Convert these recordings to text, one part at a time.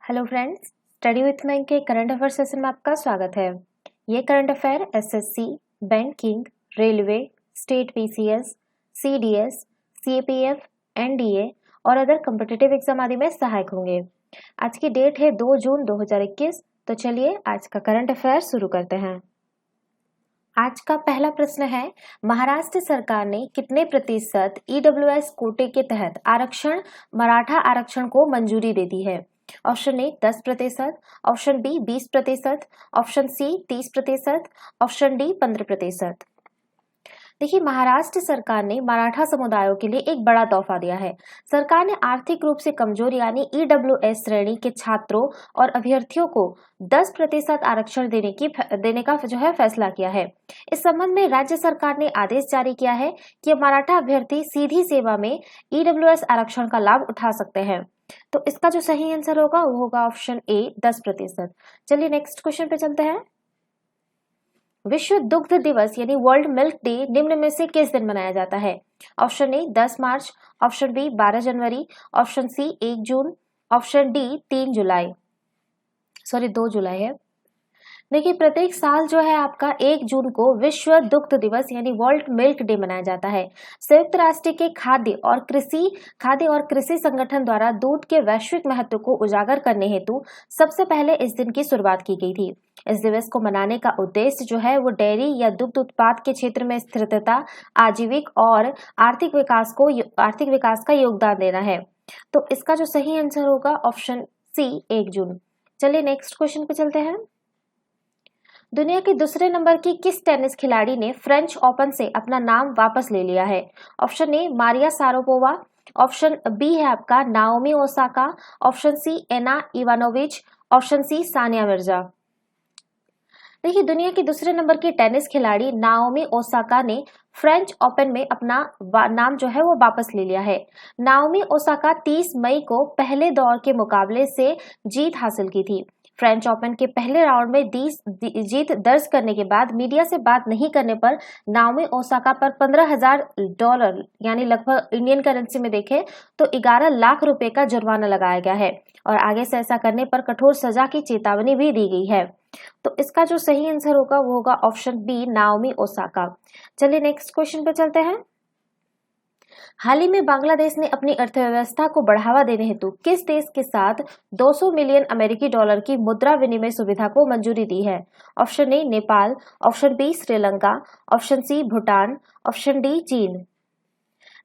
Hello friends, study with मैं के current affair session में आपका स्वागत है। ये current affair SSC, banking, railway, state PCS, CDS, CAPF, NDA और अदर कॉम्पिटिटिव एग्जाम आदि में सहायक होंगे। आज की डेट है 2 जून 2021। तो चलिए आज का करंट अफेयर शुरू करते हैं। आज का पहला प्रश्न है, महाराष्ट्र सरकार ने कितने प्रतिशत ईडब्ल्यूएस कोटे के तहत मराठा आरक्षण को मंजूरी दे दी है? Option A 10%, option B 20%, option C 30%, option D 15%। देखिए, महाराष्ट्र सरकार ने मराठा समुदायों के लिए एक बड़ा तोहफा दिया है। सरकार ने आर्थिक रूप से कमजोर यानी ईडब्ल्यूएस श्रेणी के छात्रों और अभ्यर्थियों को 10% आरक्षण देने का जो है फैसला किया है। इस संबंध में राज्य सरकार ने आदेश जारी किया है कि मराठा अभ्यर्थी सीधी सेवा में ईडब्ल्यूएस आरक्षण का लाभ उठा सकते हैं। तो इसका जो सही आंसर होगा वो होगा ऑप्शन ए 10%। चलिए नेक्स्ट क्वेश्चन पे चलते हैं। विश्व दुग्ध दिवस यानी वर्ल्ड मिल्क डे निम्न में से किस दिन मनाया जाता है? ऑप्शन ए 10 मार्च, ऑप्शन बी 12 जनवरी, ऑप्शन सी 1 जून, ऑप्शन डी 2 जुलाई है। देखिए, प्रत्येक साल जो है आपका 1 जून को विश्व दुग्ध दिवस यानी वर्ल्ड मिल्क डे मनाया जाता है। संयुक्त राष्ट्र के खाद्य और कृषि संगठन द्वारा दूध के वैश्विक महत्व को उजागर करने हेतु सबसे पहले इस दिन की शुरुआत की गई थी। इस दिवस को मनाने का उद्देश्य जो है वो डेयरी या दुग्ध उत्पाद के क्षेत्र में स्थिरता, आजीविक और आर्थिक विकास का योगदान देना है। तो इसका जो सही आंसर होगा ऑप्शन सी 1 जून। चलिए नेक्स्ट क्वेश्चन पे चलते हैं। दुनिया के दूसरे नंबर की किस टेनिस खिलाड़ी ने फ्रेंच ओपन से अपना नाम वापस ले लिया है? Option A Maria Sharapova, option B है आपका Naomi Osaka, option C Ana Ivanovic, option C Sania Mirza. देखिए, दुनिया की दूसरे नंबर की टेनिस खिलाड़ी नाओमी ओसाका ने फ्रेंच ओपन में अपना नाम जो है वो वापस ले लिया है। नाओमी ओसाका 30 मई को पहले दौर के मुकाबले से जीत हासिल की थी। फ्रेंच ओपन के पहले राउंड में जीत दर्ज करने के बाद मीडिया से बात नहीं करने पर नाओमी ओसाका पर $15,000 यानी लगभग इंडियन करेंसी में देखें तो 11 लाख रुपए का जुर्माना लगाया गया है और आगे से ऐसा करने पर कठोर सजा की चेतावनी भी दी गई है। तो इसका जो सही आंसर होगा वो होगा ऑप्शन बी नाओमी ओसाका। चलिए नेक्स्ट क्वेश्चन पे चलते हैं। हाल ही में बांग्लादेश ने अपनी अर्थव्यवस्था को बढ़ावा देने हेतु किस देश के साथ 200 मिलियन अमेरिकी डॉलर की मुद्रा विनिमय सुविधा को मंजूरी दी है? Option A Nepal, option B Sri Lanka, option C Bhutan, option D चीन।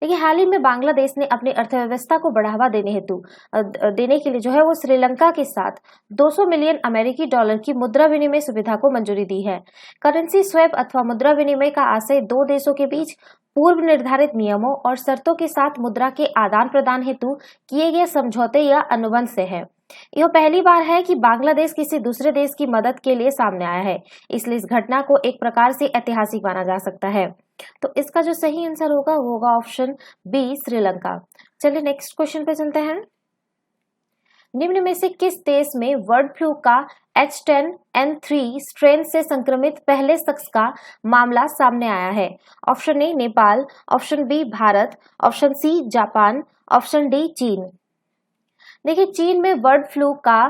देखिए, हाल ही में बांग्लादेश ने अपनी अर्थव्यवस्था को बढ़ावा देने के लिए जो है वो श्रीलंका के साथ 200 मिलियन अमेरिकी डॉलर की मुद्रा विनिमय सुविधा को मंजूरी दी है। करेंसी स्वैप अथवा मुद्रा विनिमय का आशय दो देशों के बीच पूर्व निर्धारित नियमों और शर्तों के साथ मुद्रा के आदान प्रदान हेतु किए गए समझौते या अनुबंध से है। यह पहली बार है कि बांग्लादेश किसी दूसरे देश की मदद के लिए सामने आया है, इसलिए इस घटना को एक प्रकार से ऐतिहासिक माना जा सकता है। तो इसका जो सही आंसर होगा वो होगा ऑप्शन बी श्रीलंका। चलिए नेक्स्ट क्वेश्चन पे चलते हैं। निम्न में से किस देश में बर्ड फ्लू का H10N3 स्ट्रेन से संक्रमित पहले शख्स का मामला सामने आया है? Option A Nepal, option B Bharat, option C Japan, option D चीन। देखिए, चीन में बर्ड फ्लू का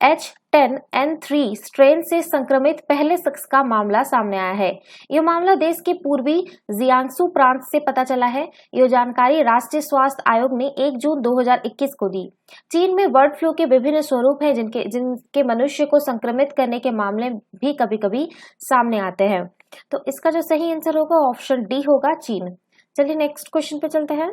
H10N3 स्ट्रेन से संक्रमित पहले शख्स का मामला सामने आया है। यह मामला देश के पूर्वी जियांगसू प्रांत से पता चला है। यह जानकारी राष्ट्रीय स्वास्थ्य आयोग ने 1 जून 2021 को दी। चीन में बर्ड फ्लू के विभिन्न स्वरूप हैं जिनके मनुष्य को संक्रमित करने के मामले भी कभी-कभी सामने आते हैं। तो इसका जो सही आंसर होगा ऑप्शन डी होगा चीन। चलिए नेक्स्ट क्वेश्चन पे चलते हैं।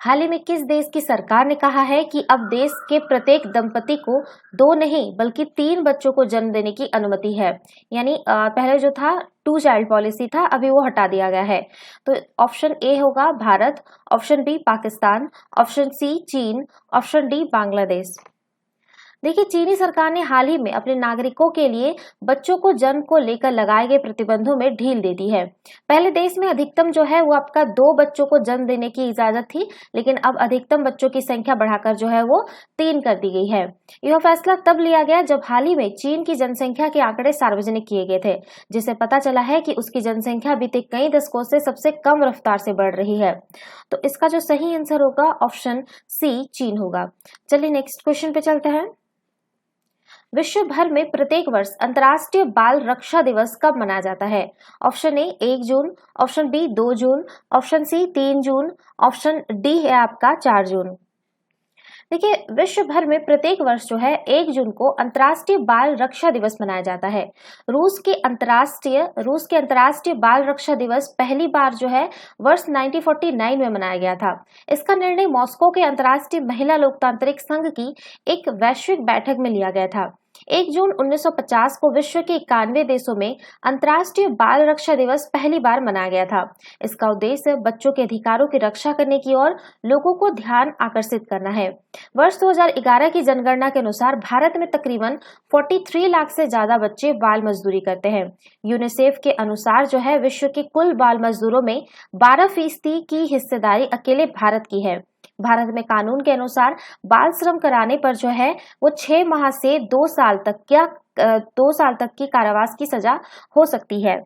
हाल ही में किस देश की सरकार ने कहा है कि अब देश के प्रत्येक दंपति को 2 नहीं बल्कि 3 बच्चों को जन्म देने की अनुमति है? यानी पहले जो था 2 चाइल्ड पॉलिसी था, अभी वो हटा दिया गया है। तो ऑप्शन ए होगा Bharat, option B Pakistan, option C चीन, ऑप्शन डी बांग्लादेश। देखिए, चीनी सरकार ने हाल ही में अपने नागरिकों के लिए बच्चों को जन्म को लेकर लगाए गए प्रतिबंधों में ढील दे दी है। पहले देश में अधिकतम जो है वो आपका 2 बच्चों को जन्म देने की इजाजत थी, लेकिन अब अधिकतम बच्चों की संख्या बढ़ाकर जो है वो 3 कर दी गई है। यह फैसला तब लिया गया जब हाल ही में चीन की जनसंख्या के आंकड़े सार्वजनिक किए गए थे, जिससे पता चला है कि उसकी जनसंख्या बीते कई दशकों से सबसे कम रफ्तार से बढ़ रही है। तो इसका जो सही आंसर होगा ऑप्शन सी चीन होगा। चलिए नेक्स्ट क्वेश्चन पे चलते हैं। विश्व भर में प्रत्येक वर्ष अंतर्राष्ट्रीय बाल रक्षा दिवस कब मनाया जाता है? ऑप्शन ए 1 जून, ऑप्शन बी 2 जून, ऑप्शन सी 3 जून, ऑप्शन डी है आपका 4 जून। देखिए, विश्व भर में प्रत्येक वर्ष जो है 1 जून को अंतर्राष्ट्रीय बाल रक्षा दिवस मनाया जाता है। रूस के अंतर्राष्ट्रीय बाल रक्षा दिवस पहली बार जो है वर्ष 1949 में मनाया गया था। इसका निर्णय मॉस्को के अंतर्राष्ट्रीय महिला लोकतांत्रिक संघ की एक वैश्विक बैठक में लिया गया था। 1 जून 1950 को विश्व के 91 देशों में अंतर्राष्ट्रीय बाल रक्षा दिवस पहली बार मनाया गया था। इसका उद्देश्य बच्चों के अधिकारों की रक्षा करने की ओर लोगों को ध्यान आकर्षित करना है। वर्ष 2011 की जनगणना के अनुसार भारत में तकरीबन 43 लाख से ज्यादा बच्चे बाल मजदूरी करते हैं। यूनिसेफ के अनुसार जो है विश्व के कुल बाल मजदूरों में 12% की हिस्सेदारी अकेले भारत की है। भारत में कानून के अनुसार बाल श्रम कराने पर जो है वो 6 माह से 2 साल तक की कारावास की सजा हो सकती है।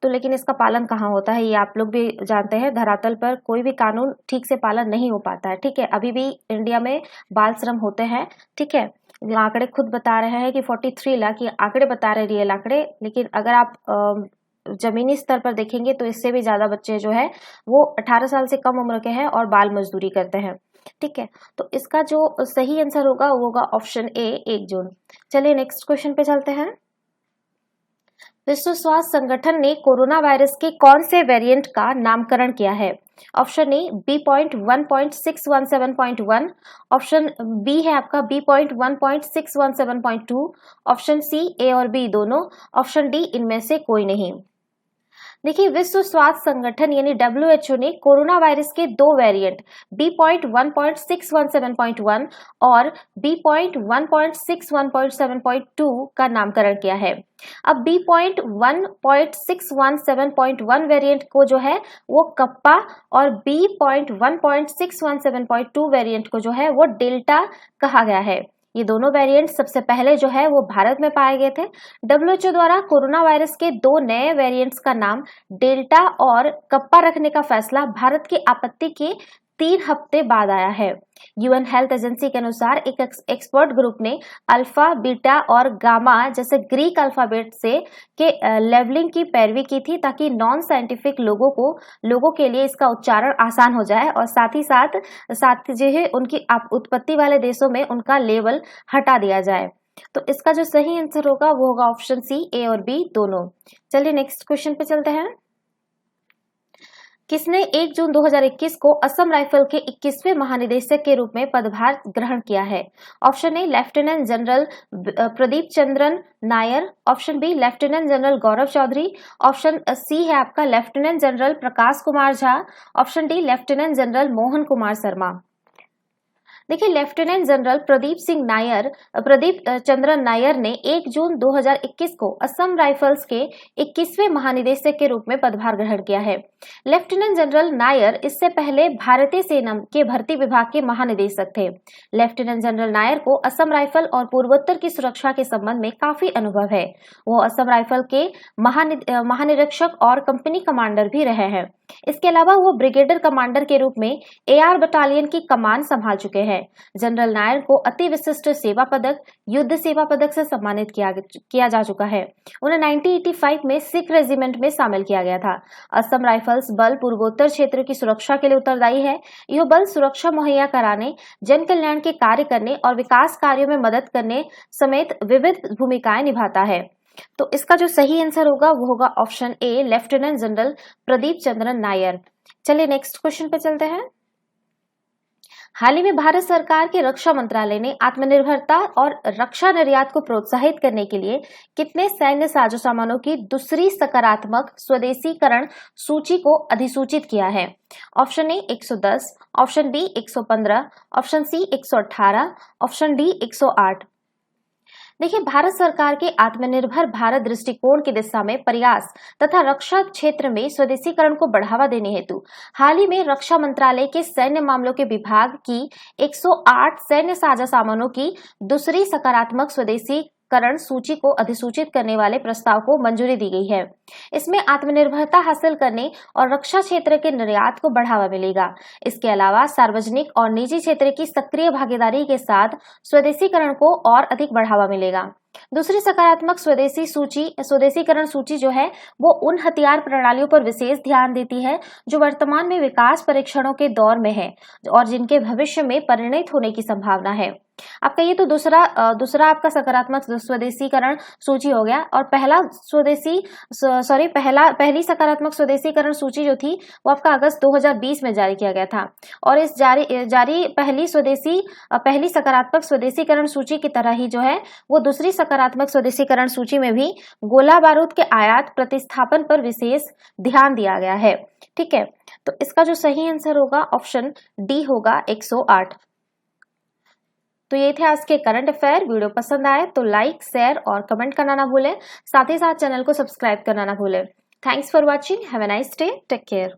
तो लेकिन इसका पालन कहाँ होता है ये आप लोग भी जानते हैं। धरातल पर कोई भी कानून ठीक से पालन नहीं हो पाता है। ठीक है, अभी भी इंडिया में बाल श्रम होते हैं। ठीक है, आंकड़े खुद बता रहे हैं कि 43 लाख, ये आंकड़े बता रहे रियल आंकड़े, लेकिन अगर आप जमीनी स्तर पर देखेंगे तो इससे भी ज्यादा बच्चे जो है वो 18 साल से कम उम्र के हैं और बाल मजदूरी करते हैं। ठीक है, तो इसका जो सही आंसर होगा वो होगा ऑप्शन ए 1 जून। चलिए नेक्स्ट क्वेश्चन पे चलते हैं। विश्व स्वास्थ्य संगठन ने कोरोना वायरस के कौन से वेरिएंट का नामकरण किया है? ऑप्शन ए B.1.617.1, ऑप्शन बी है आपका B.1.617.2, ऑप्शन सी ए और बी दोनों, ऑप्शन डी इनमें से कोई नहीं। देखिए, विश्व स्वास्थ्य संगठन यानी WHO ने कोरोना वायरस के 2 वेरिएंट B.1.617.1 और B.1.617.2 का नामकरण किया है। अब B.1.617.1 वेरिएंट को जो है वो कप्पा और B.1.617.2 वेरिएंट को जो है वो डेल्टा कहा गया है। ये दोनों वेरिएंट सबसे पहले जो है वो भारत में पाए गए थे। WHO द्वारा कोरोना वायरस के 2 नए वेरिएंट्स का नाम डेल्टा और कप्पा रखने का फैसला भारत की आपत्ति के 3 हफ्ते बाद आया है। यूएन हेल्थ एजेंसी के अनुसार एक एक्सपर्ट ग्रुप ने अल्फा, बीटा और गामा जैसे ग्रीक अल्फाबेट से के लेवलिंग की पैरवी की थी ताकि नॉन साइंटिफिक लोगों के लिए इसका उच्चारण आसान हो जाए और साथ ही साथ जो है उनकी उत्पत्ति वाले देशों में उनका लेवल हटा दिया जाए। तो इसका जो सही आंसर होगा वो होगा ऑप्शन सी ए और बी दोनों। चलिए नेक्स्ट क्वेश्चन पे चलते हैं। किसने 1 जून 2021 को असम राइफल के 21वें महानिदेशक के रूप में पदभार ग्रहण किया है? Option A lieutenant general Pradeep Chandran Nair, option B lieutenant general Gaurav Chaudhary, option C है आपका lieutenant general Prakash Kumar Jha, option D lieutenant general Mohan Kumar Sharma. देखिए, लेफ्टिनेंट जनरल प्रदीप चंद्रन नायर ने 1 जून 2021 को असम राइफल्स के 21वें महानिदेशक के रूप में पदभार ग्रहण किया है। लेफ्टिनेंट जनरल नायर इससे पहले भारतीय सेना के भर्ती विभाग के महानिदेशक थे। लेफ्टिनेंट जनरल नायर को असम राइफल और पूर्वोत्तर की सुरक्षा के संबंध में काफी अनुभव है। वो असम राइफल के महानिरीक्षक और कंपनी कमांडर भी रहे हैं। इसके अलावा वो ब्रिगेडियर कमांडर के रूप में AR बटालियन की कमान संभाल चुके हैं। जनरल नायर को अति विशिष्ट सेवा पदक, युद्ध सेवा पदक से सम्मानित किया जा चुका है। उन्हें 1985 में सिख रेजिमेंट में शामिल किया गया था। असम राइफल्स बल पूर्वोत्तर क्षेत्र की सुरक्षा के लिए उत्तरदायी है। यह बल सुरक्षा मुहैया कराने, जन कल्याण के कार्य करने और विकास कार्यों में मदद करने समेत विविध भूमिकाएं निभाता है। तो इसका जो सही आंसर होगा वो होगा option A lieutenant general Pradeep Chandran Nair. चलिए नेक्स्ट क्वेश्चन पे चलते हैं। हाल ही में भारत सरकार के रक्षा मंत्रालय ने आत्मनिर्भरता और रक्षा निर्यात को प्रोत्साहित करने के लिए कितने सैन्य साजो सामानों की दूसरी सकारात्मक स्वदेशीकरण सूची को अधिसूचित किया है? Option A 110, option B 115, option C 118, option D 108। देखिए, भारत सरकार के आत्मनिर्भर भारत दृष्टिकोण की दिशा में प्रयास तथा रक्षा क्षेत्र में स्वदेशीकरण को बढ़ावा देने हेतु हाल ही में रक्षा मंत्रालय के सैन्य मामलों के विभाग की 108 सैन्य साझा सामानों की दूसरी सकारात्मक स्वदेशीकरण सूची को अधिसूचित करने वाले प्रस्ताव को मंजूरी दी गई है। इसमें आत्मनिर्भरता हासिल करने और रक्षा क्षेत्र के निर्यात को बढ़ावा मिलेगा। इसके अलावा सार्वजनिक और निजी क्षेत्र की सक्रिय भागीदारी के साथ स्वदेशीकरण को और अधिक बढ़ावा मिलेगा। दूसरी सकारात्मक स्वदेशीकरण सूची जो है वो उन हथियार प्रणालियों पर विशेष ध्यान देती है जो वर्तमान में विकास परीक्षणों के दौर में है और जिनके भविष्य में परिणत होने की संभावना है। आपका ये तो दूसरा आपका सकारात्मक स्वदेशीकरण सूची हो गया। और पहली सकारात्मक स्वदेशीकरण सूची जो थी वो आपका अगस्त 2020 में जारी किया गया था। और इस जारी पहली सकारात्मक स्वदेशीकरण सूची की तरह ही जो है वो दूसरी सकारात्मक स्वदेशीकरण सूची में भी गोला बारूद के आयात प्रतिस्थापन पर विशेष ध्यान दिया गया है। ठीक है, तो इसका जो सही आंसर होगा ऑप्शन डी होगा 108। तो ये थे आज के करंट अफेयर। वीडियो पसंद आए तो लाइक, शेयर और कमेंट करना ना भूलें। साथ ही साथ चैनल को सब्सक्राइब करना ना भूलें। Thanks for watching. Have a nice day. Take care.